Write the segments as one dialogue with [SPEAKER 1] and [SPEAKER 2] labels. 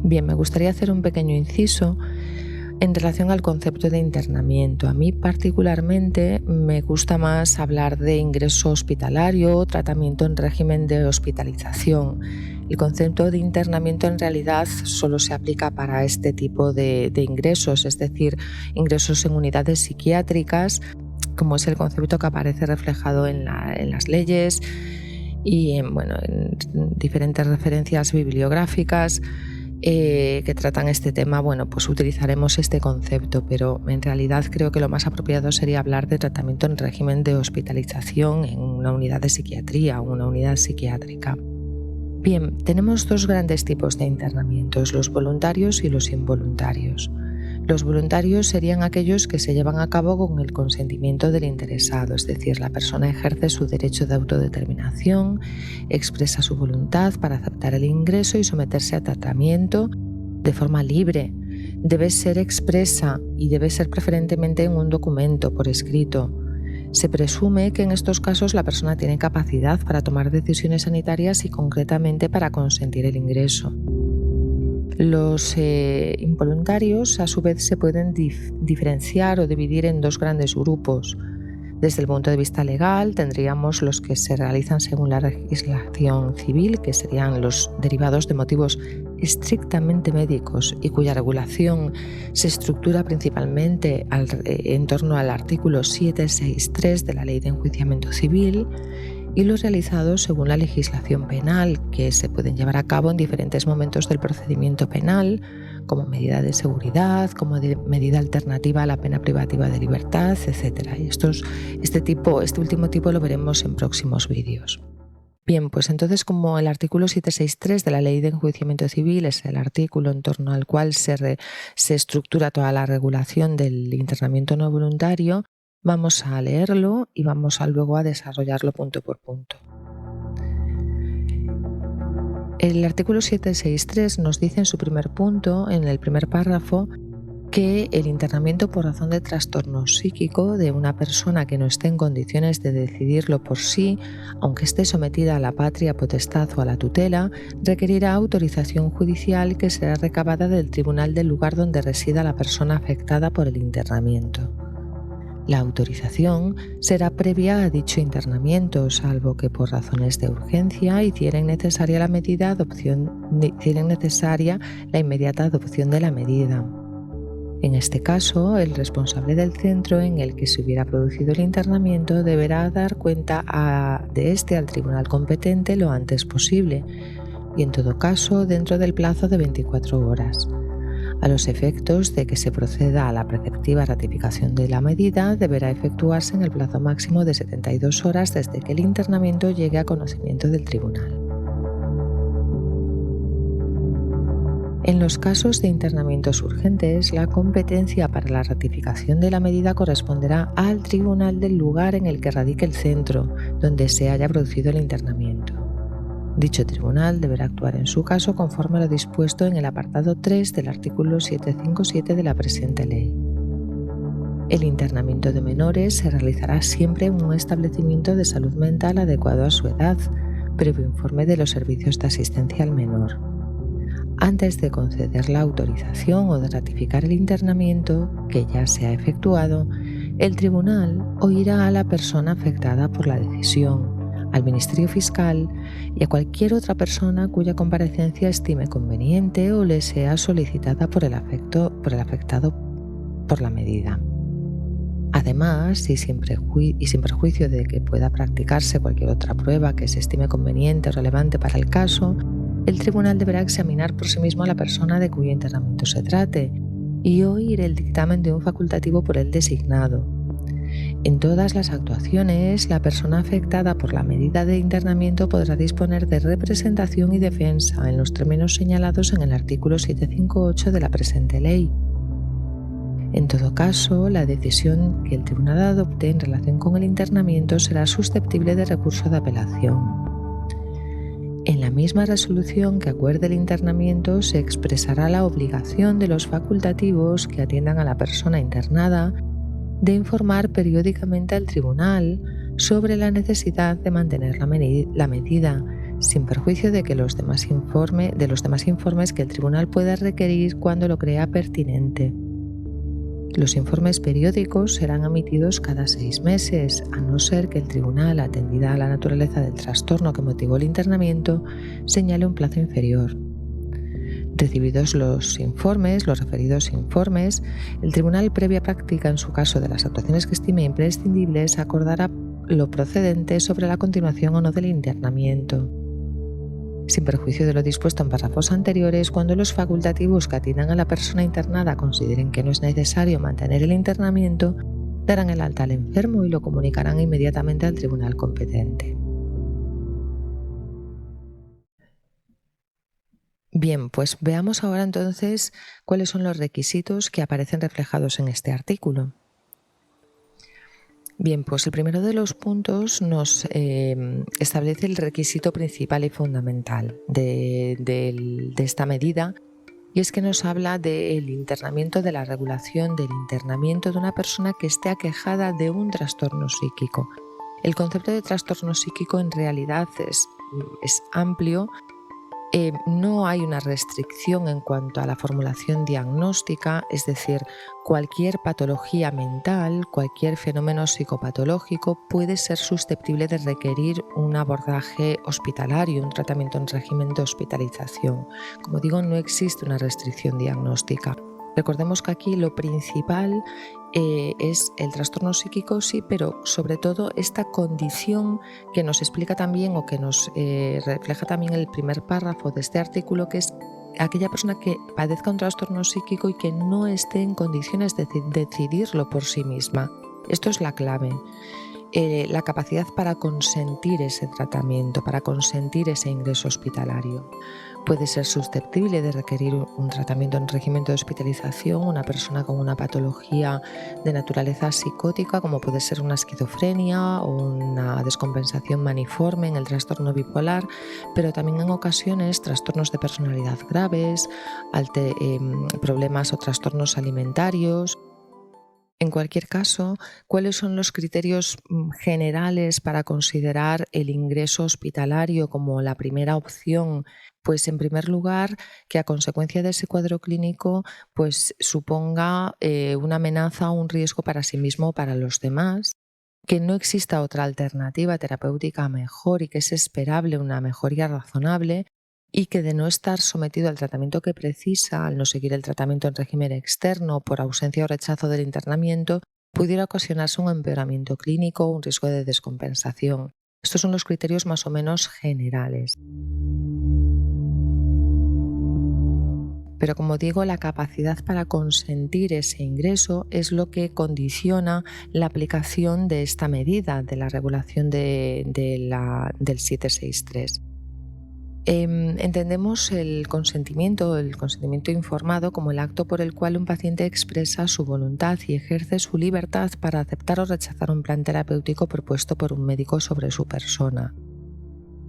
[SPEAKER 1] Bien, me gustaría hacer un pequeño inciso en relación al concepto de internamiento. A mí particularmente me gusta más hablar de ingreso hospitalario o tratamiento en régimen de hospitalización. El concepto de internamiento en realidad solo se aplica para este tipo de ingresos, es decir, ingresos en unidades psiquiátricas, como es el concepto que aparece reflejado en las leyes y en diferentes referencias bibliográficas que tratan este tema. Pues utilizaremos este concepto, pero en realidad creo que lo más apropiado sería hablar de tratamiento en régimen de hospitalización en una unidad de psiquiatría o una unidad psiquiátrica. Bien, tenemos dos grandes tipos de internamientos, los voluntarios y los involuntarios. Los voluntarios serían aquellos que se llevan a cabo con el consentimiento del interesado, es decir, la persona ejerce su derecho de autodeterminación, expresa su voluntad para aceptar el ingreso y someterse a tratamiento de forma libre. Debe ser expresa y debe ser preferentemente en un documento por escrito. Se presume que en estos casos la persona tiene capacidad para tomar decisiones sanitarias y concretamente para consentir el ingreso. Los involuntarios, a su vez, se pueden diferenciar o dividir en dos grandes grupos. Desde el punto de vista legal, tendríamos los que se realizan según la legislación civil, que serían los derivados de motivos estrictamente médicos y cuya regulación se estructura principalmente en torno al artículo 763 de la Ley de Enjuiciamiento Civil, y los realizados según la legislación penal, que se pueden llevar a cabo en diferentes momentos del procedimiento penal, como medida de seguridad, como medida alternativa a la pena privativa de libertad, etc. Y este último tipo lo veremos en próximos vídeos. Bien, pues entonces, como el artículo 763 de la Ley de Enjuiciamiento Civil es el artículo en torno al cual se estructura toda la regulación del internamiento no voluntario, vamos a leerlo y vamos luego a desarrollarlo punto por punto. El artículo 763 nos dice en su primer punto, en el primer párrafo, que el internamiento por razón de trastorno psíquico de una persona que no esté en condiciones de decidirlo por sí, aunque esté sometida a la patria potestad o a la tutela, requerirá autorización judicial que será recabada del tribunal del lugar donde resida la persona afectada por el internamiento. La autorización será previa a dicho internamiento, salvo que por razones de urgencia hicieran necesaria la inmediata adopción de la medida. En este caso, el responsable del centro en el que se hubiera producido el internamiento deberá dar cuenta de este al tribunal competente lo antes posible y, en todo caso, dentro del plazo de 24 horas. A los efectos de que se proceda a la preceptiva ratificación de la medida, deberá efectuarse en el plazo máximo de 72 horas desde que el internamiento llegue a conocimiento del tribunal. En los casos de internamientos urgentes, la competencia para la ratificación de la medida corresponderá al tribunal del lugar en el que radique el centro donde se haya producido el internamiento. Dicho tribunal deberá actuar en su caso conforme a lo dispuesto en el apartado 3 del artículo 757 de la presente ley. El internamiento de menores se realizará siempre en un establecimiento de salud mental adecuado a su edad, previo informe de los servicios de asistencia al menor. Antes de conceder la autorización o de ratificar el internamiento, que ya se ha efectuado, el tribunal oirá a la persona afectada por la decisión, al Ministerio Fiscal y a cualquier otra persona cuya comparecencia estime conveniente o le sea solicitada por el afectado por la medida. Además, y sin perjuicio de que pueda practicarse cualquier otra prueba que se estime conveniente o relevante para el caso, el tribunal deberá examinar por sí mismo a la persona de cuyo internamiento se trate y oír el dictamen de un facultativo por él designado. En todas las actuaciones, la persona afectada por la medida de internamiento podrá disponer de representación y defensa en los términos señalados en el artículo 758 de la presente ley. En todo caso, la decisión que el tribunal adopte en relación con el internamiento será susceptible de recurso de apelación. En la misma resolución que acuerde el internamiento se expresará la obligación de los facultativos que atiendan a la persona internada de informar periódicamente al tribunal sobre la necesidad de mantener la medida, sin perjuicio de los demás informes que el tribunal pueda requerir cuando lo crea pertinente. Los informes periódicos serán emitidos cada 6 meses, a no ser que el tribunal, atendida a la naturaleza del trastorno que motivó el internamiento, señale un plazo inferior. Recibidos los referidos informes, el tribunal, previa práctica en su caso de las actuaciones que estime imprescindibles, acordará lo procedente sobre la continuación o no del internamiento. Sin perjuicio de lo dispuesto en párrafos anteriores, cuando los facultativos que atiendan a la persona internada consideren que no es necesario mantener el internamiento, darán el alta al enfermo y lo comunicarán inmediatamente al tribunal competente. Bien, pues veamos ahora entonces cuáles son los requisitos que aparecen reflejados en este artículo. Bien, pues el primero de los puntos nos establece el requisito principal y fundamental de esta medida, y es que nos habla del internamiento, de la regulación del internamiento de una persona que esté aquejada de un trastorno psíquico. El concepto de trastorno psíquico en realidad es amplio. No hay una restricción en cuanto a la formulación diagnóstica, es decir, cualquier patología mental, cualquier fenómeno psicopatológico puede ser susceptible de requerir un abordaje hospitalario, un tratamiento en régimen de hospitalización. Como digo, no existe una restricción diagnóstica. Recordemos que aquí lo principal es el trastorno psíquico, sí, pero sobre todo esta condición que nos explica también o que nos refleja también el primer párrafo de este artículo, que es aquella persona que padezca un trastorno psíquico y que no esté en condiciones de decidirlo por sí misma. Esto es la clave. La capacidad para consentir ese tratamiento, para consentir ese ingreso hospitalario. Puede ser susceptible de requerir un tratamiento en régimen de hospitalización una persona con una patología de naturaleza psicótica, como puede ser una esquizofrenia o una descompensación maniforme en el trastorno bipolar, pero también en ocasiones trastornos de personalidad graves, problemas o trastornos alimentarios. En cualquier caso, ¿cuáles son los criterios generales para considerar el ingreso hospitalario como la primera opción? Pues en primer lugar, que a consecuencia de ese cuadro clínico pues suponga una amenaza o un riesgo para sí mismo o para los demás, que no exista otra alternativa terapéutica mejor y que es esperable una mejoría razonable, y que de no estar sometido al tratamiento que precisa, al no seguir el tratamiento en régimen externo por ausencia o rechazo del internamiento, pudiera ocasionarse un empeoramiento clínico o un riesgo de descompensación. Estos son los criterios más o menos generales. Pero como digo, la capacidad para consentir ese ingreso es lo que condiciona la aplicación de esta medida de la regulación del 763. Entendemos el consentimiento informado como el acto por el cual un paciente expresa su voluntad y ejerce su libertad para aceptar o rechazar un plan terapéutico propuesto por un médico sobre su persona.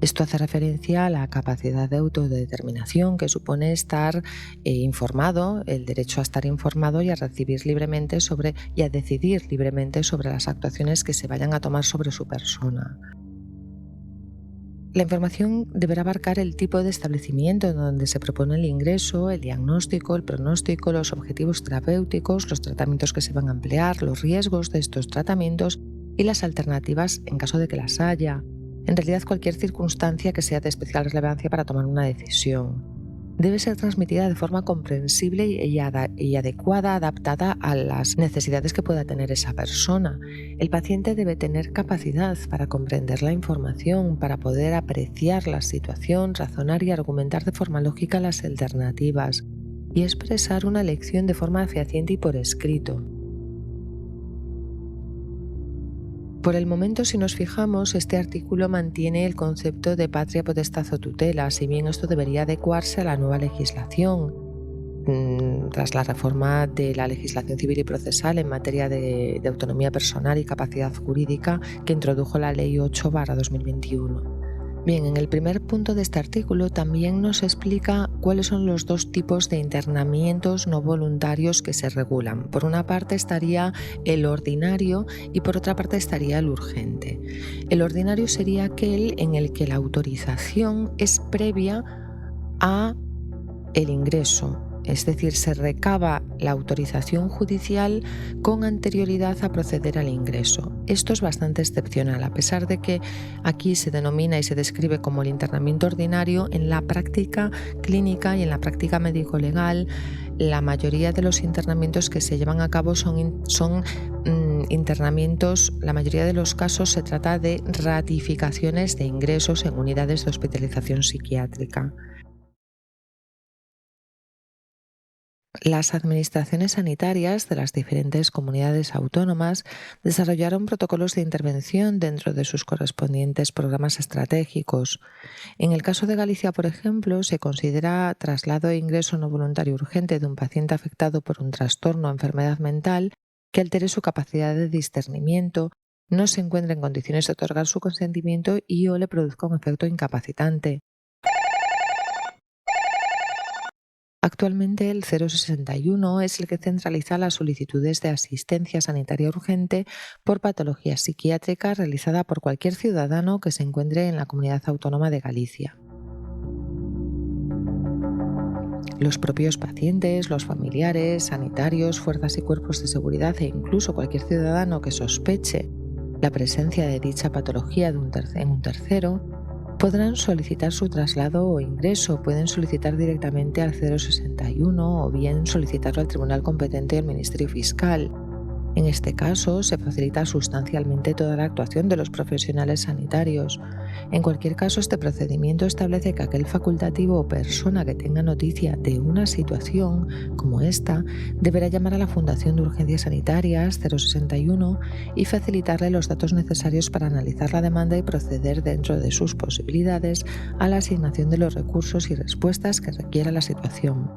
[SPEAKER 1] Esto hace referencia a la capacidad de autodeterminación que supone estar informado, el derecho a estar informado y a decidir libremente sobre las actuaciones que se vayan a tomar sobre su persona. La información deberá abarcar el tipo de establecimiento en donde se propone el ingreso, el diagnóstico, el pronóstico, los objetivos terapéuticos, los tratamientos que se van a emplear, los riesgos de estos tratamientos y las alternativas en caso de que las haya. En realidad, cualquier circunstancia que sea de especial relevancia para tomar una decisión. Debe ser transmitida de forma comprensible y adecuada, adaptada a las necesidades que pueda tener esa persona. El paciente debe tener capacidad para comprender la información, para poder apreciar la situación, razonar y argumentar de forma lógica las alternativas y expresar una elección de forma fehaciente y por escrito. Por el momento, si nos fijamos, este artículo mantiene el concepto de patria, potestad o tutela, si bien esto debería adecuarse a la nueva legislación. Tras la reforma de la legislación civil y procesal en materia de autonomía personal y capacidad jurídica que introdujo la Ley 8/2021. Bien, en el primer punto de este artículo también nos explica cuáles son los dos tipos de internamientos no voluntarios que se regulan. Por una parte estaría el ordinario y por otra parte estaría el urgente. El ordinario sería aquel en el que la autorización es previa a el ingreso, es decir, se recaba la autorización judicial con anterioridad a proceder al ingreso. Esto es bastante excepcional, a pesar de que aquí se denomina y se describe como el internamiento ordinario. En la práctica clínica y en la práctica médico-legal, la mayoría de los internamientos que se llevan a cabo son internamientos, la mayoría de los casos se trata de ratificaciones de ingresos en unidades de hospitalización psiquiátrica. Las administraciones sanitarias de las diferentes comunidades autónomas desarrollaron protocolos de intervención dentro de sus correspondientes programas estratégicos. En el caso de Galicia, por ejemplo, se considera traslado e ingreso no voluntario urgente de un paciente afectado por un trastorno o enfermedad mental que altere su capacidad de discernimiento, no se encuentre en condiciones de otorgar su consentimiento y o le produzca un efecto incapacitante. Actualmente el 061 es el que centraliza las solicitudes de asistencia sanitaria urgente por patología psiquiátrica realizada por cualquier ciudadano que se encuentre en la Comunidad Autónoma de Galicia. Los propios pacientes, los familiares, sanitarios, fuerzas y cuerpos de seguridad e incluso cualquier ciudadano que sospeche la presencia de dicha patología en un tercero podrán solicitar su traslado o ingreso, pueden solicitar directamente al 061 o bien solicitarlo al tribunal competente y al Ministerio Fiscal. En este caso, se facilita sustancialmente toda la actuación de los profesionales sanitarios. En cualquier caso, este procedimiento establece que aquel facultativo o persona que tenga noticia de una situación como esta deberá llamar a la Fundación de Urgencias Sanitarias 061 y facilitarle los datos necesarios para analizar la demanda y proceder dentro de sus posibilidades a la asignación de los recursos y respuestas que requiera la situación.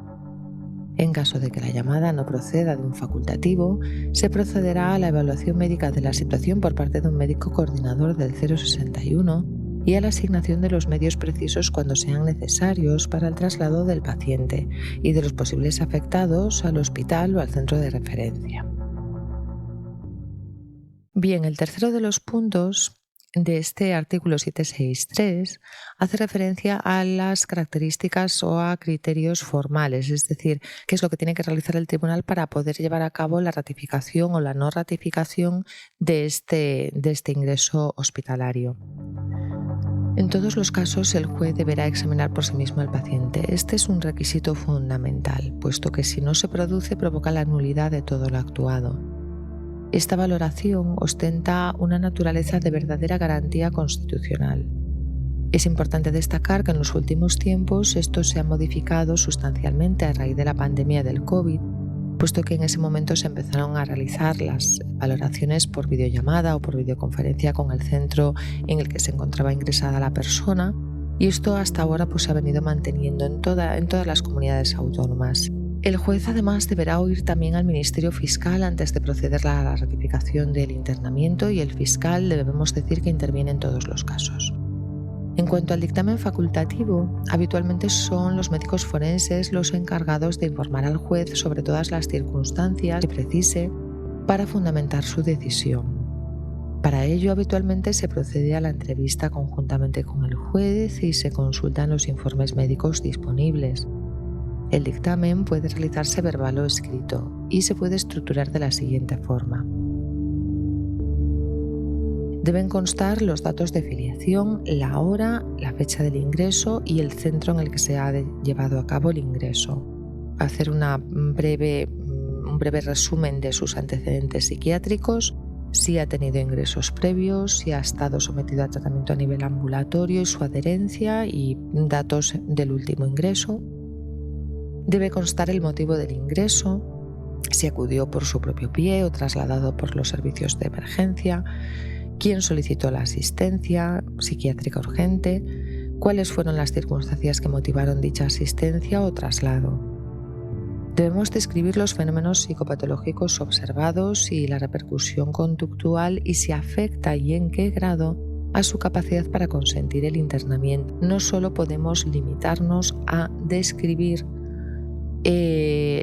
[SPEAKER 1] En caso de que la llamada no proceda de un facultativo, se procederá a la evaluación médica de la situación por parte de un médico coordinador del 061 y a la asignación de los medios precisos cuando sean necesarios para el traslado del paciente y de los posibles afectados al hospital o al centro de referencia. Bien, el tercero de los puntos de este artículo 763 hace referencia a las características o a criterios formales, es decir, qué es lo que tiene que realizar el tribunal para poder llevar a cabo la ratificación o la no ratificación de este ingreso hospitalario. En todos los casos, el juez deberá examinar por sí mismo al paciente. Este es un requisito fundamental, puesto que si no se produce provoca la nulidad de todo lo actuado. Esta valoración ostenta una naturaleza de verdadera garantía constitucional. Es importante destacar que en los últimos tiempos esto se ha modificado sustancialmente a raíz de la pandemia del COVID, puesto que en ese momento se empezaron a realizar las valoraciones por videollamada o por videoconferencia con el centro en el que se encontraba ingresada la persona, y esto hasta ahora se ha venido manteniendo en todas las comunidades autónomas. El juez además deberá oír también al Ministerio Fiscal antes de proceder a la ratificación del internamiento y el fiscal debemos decir que interviene en todos los casos. En cuanto al dictamen facultativo, habitualmente son los médicos forenses los encargados de informar al juez sobre todas las circunstancias que precise para fundamentar su decisión. Para ello, habitualmente se procede a la entrevista conjuntamente con el juez y se consultan los informes médicos disponibles. El dictamen puede realizarse verbal o escrito y se puede estructurar de la siguiente forma. Deben constar los datos de filiación, la hora, la fecha del ingreso y el centro en el que se ha llevado a cabo el ingreso. Hacer un breve resumen de sus antecedentes psiquiátricos, si ha tenido ingresos previos, si ha estado sometido a tratamiento a nivel ambulatorio y su adherencia y datos del último ingreso. Debe constar el motivo del ingreso, si acudió por su propio pie o trasladado por los servicios de emergencia, quién solicitó la asistencia psiquiátrica urgente, cuáles fueron las circunstancias que motivaron dicha asistencia o traslado. Debemos describir los fenómenos psicopatológicos observados y la repercusión conductual y si afecta y en qué grado a su capacidad para consentir el internamiento. No solo podemos limitarnos a describir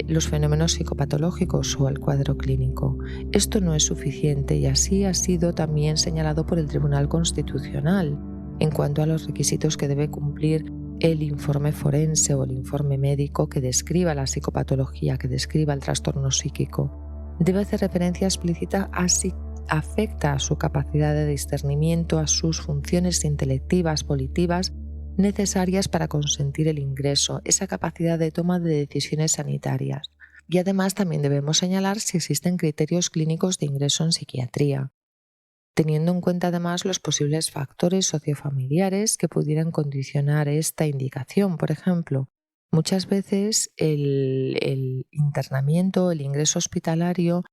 [SPEAKER 1] los fenómenos psicopatológicos o el cuadro clínico. Esto no es suficiente y así ha sido también señalado por el Tribunal Constitucional en cuanto a los requisitos que debe cumplir el informe forense o el informe médico que describa la psicopatología, que describa el trastorno psíquico. Debe hacer referencia explícita a si afecta a su capacidad de discernimiento, a sus funciones intelectivas, volitivas, necesarias para consentir el ingreso, esa capacidad de toma de decisiones sanitarias. Y además también debemos señalar si existen criterios clínicos de ingreso en psiquiatría, teniendo en cuenta además los posibles factores sociofamiliares que pudieran condicionar esta indicación. Por ejemplo, muchas veces el internamiento, el ingreso hospitalario,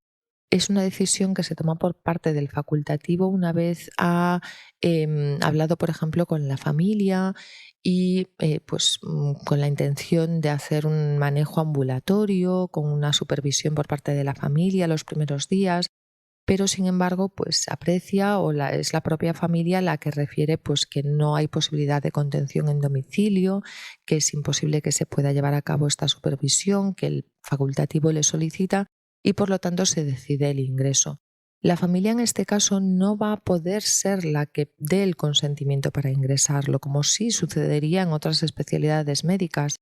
[SPEAKER 1] es una decisión que se toma por parte del facultativo una vez ha hablado, por ejemplo, con la familia y con la intención de hacer un manejo ambulatorio, con una supervisión por parte de la familia los primeros días, pero sin embargo pues aprecia es la propia familia la que refiere pues que no hay posibilidad de contención en domicilio, que es imposible que se pueda llevar a cabo esta supervisión que el facultativo le solicita y por lo tanto se decide el ingreso. La familia en este caso no va a poder ser la que dé el consentimiento para ingresarlo, como sí sucedería en otras especialidades médicas.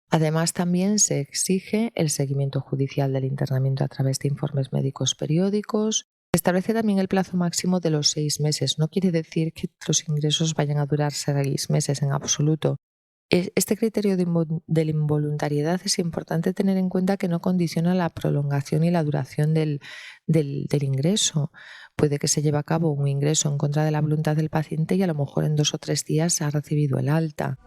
[SPEAKER 1] Además, también se exige el seguimiento judicial del internamiento a través de informes médicos periódicos. Se establece también el plazo máximo de los 6 meses. No quiere decir que los ingresos vayan a durar 6 meses en absoluto. Este criterio de la involuntariedad es importante tener en cuenta que no condiciona la prolongación y la duración del ingreso. Puede que se lleve a cabo un ingreso en contra de la voluntad del paciente y a lo mejor en 2 o 3 días se ha recibido el alta.